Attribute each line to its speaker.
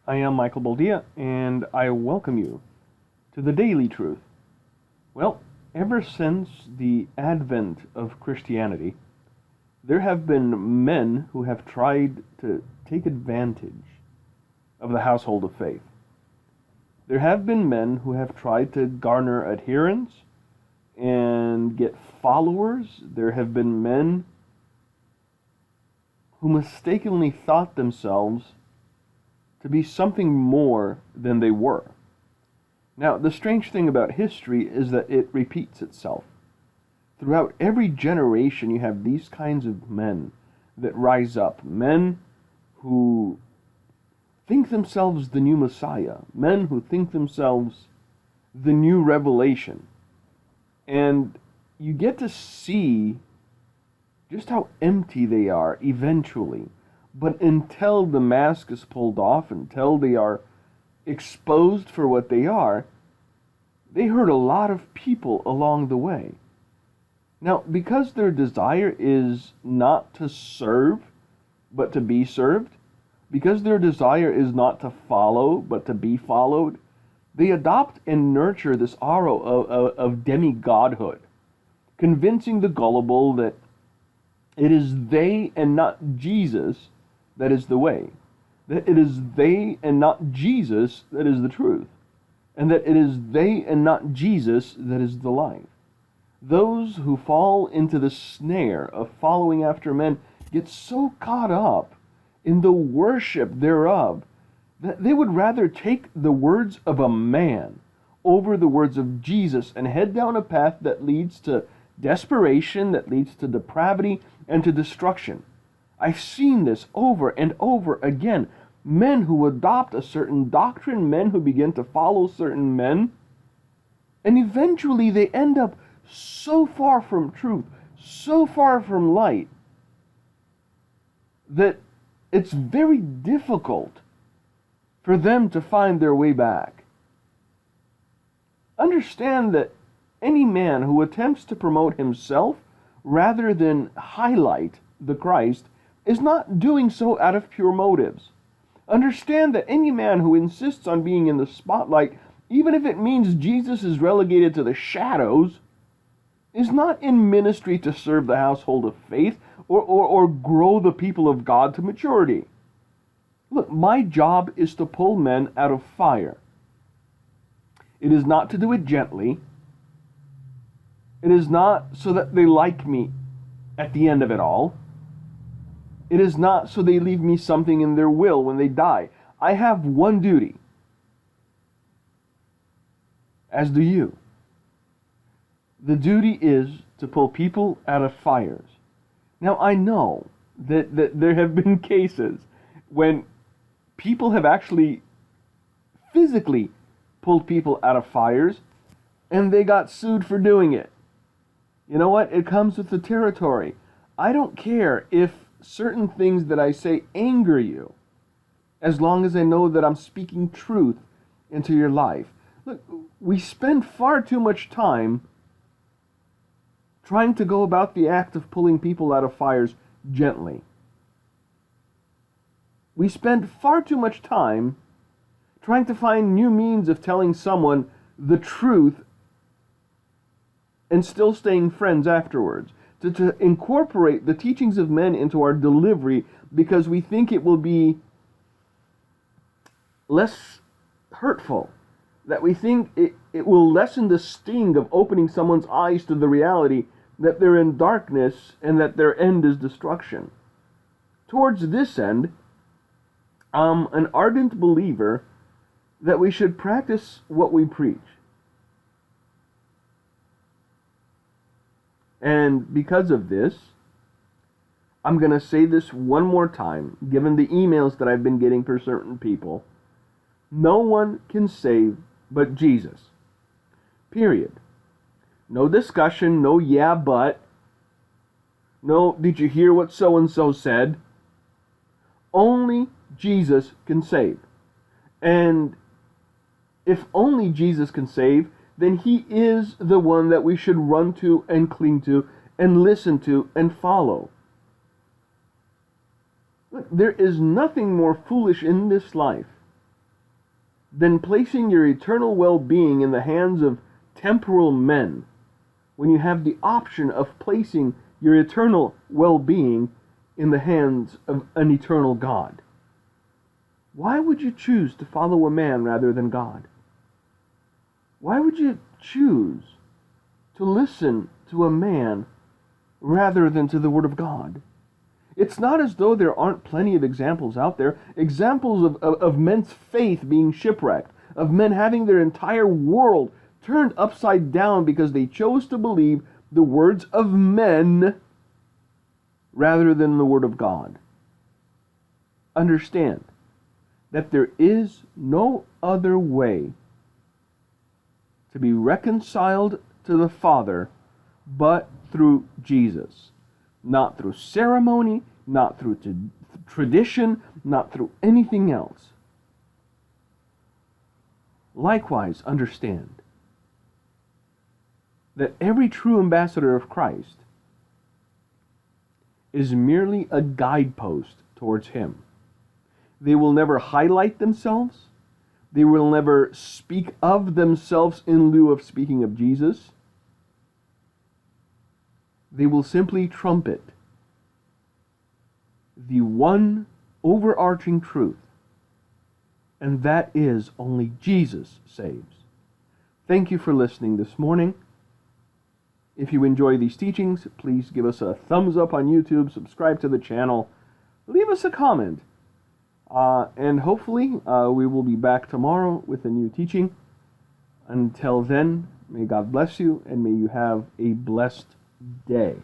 Speaker 1: I am Michael Baldia, and I welcome you to the Daily Truth. Well, ever since the advent of Christianity, there have been men who have tried to take advantage of the household of faith. There have been men who have tried to garner adherents and get followers. There have been men who mistakenly thought themselves to be something more than they were. Now, the strange thing about history is that it repeats itself. Throughout every generation, you have these kinds of men that rise up, men who think themselves the new Messiah, men who think themselves the new revelation. And you get to see just how empty they are eventually. But until the mask is pulled off, until they are exposed for what they are, they hurt a lot of people along the way. Now, because their desire is not to serve, but to be served, because their desire is not to follow, but to be followed, they adopt and nurture this aura of demigodhood, convincing the gullible that it is they and not Jesus that is the way, that it is they and not Jesus that is the truth, and that it is they and not Jesus that is the life. Those who fall into the snare of following after men get so caught up in the worship thereof that they would rather take the words of a man over the words of Jesus and head down a path that leads to desperation, that leads to depravity and to destruction. I've seen this over and over again. Men who adopt a certain doctrine, men who begin to follow certain men, and eventually they end up so far from truth, so far from light, that it's very difficult for them to find their way back. Understand that any man who attempts to promote himself rather than highlight the Christ is not doing so out of pure motives. Understand that any man who insists on being in the spotlight, even if it means Jesus is relegated to the shadows, is not in ministry to serve the household of faith or grow the people of God to maturity. Look, my job is to pull men out of fire. It is not to do it gently. It is not so that they like me at the end of it all. It is not so they leave me something in their will when they die. I have one duty, as do you. The duty is to pull people out of fires. Now, I know that there have been cases when people have actually physically pulled people out of fires and they got sued for doing it. You know what? It comes with the territory. I don't care if certain things that I say anger you, as long as I know that I'm speaking truth into your life. Look, we spend far too much time trying to go about the act of pulling people out of fires gently. We spend far too much time trying to find new means of telling someone the truth and still staying friends afterwards. To incorporate the teachings of men into our delivery because we think it will be less hurtful, that we think it will lessen the sting of opening someone's eyes to the reality that they're in darkness and that their end is destruction. Towards this end, I'm an ardent believer that we should practice what we preach. And because of this, I'm going to say this one more time, given the emails that I've been getting for certain people. No one can save but Jesus. Period. No discussion, no yeah, but. No, did you hear what so-and-so said? Only Jesus can save. And if only Jesus can save, then he is the one that we should run to and cling to and listen to and follow. Look, there is nothing more foolish in this life than placing your eternal well-being in the hands of temporal men, when you have the option of placing your eternal well-being in the hands of an eternal God? Why would you choose to follow a man rather than God? Why would you choose to listen to a man rather than to the Word of God? It's not as though there aren't plenty of examples out there, examples of men's faith being shipwrecked, of men having their entire world turned upside down because they chose to believe the words of men rather than the Word of God. Understand that there is no other way to be reconciled to the Father but through Jesus. Not through ceremony, not through tradition, not through anything else. Likewise, understand that every true ambassador of Christ is merely a guidepost towards Him. They will never highlight themselves. They will never speak of themselves in lieu of speaking of Jesus. They will simply trumpet the one overarching truth, and that is only Jesus saves. Thank you for listening this morning. If you enjoy these teachings, please give us a thumbs up on YouTube, subscribe to the channel, leave us a comment, and hopefully we will be back tomorrow with a new teaching. Until then, may God bless you, and may you have a blessed day.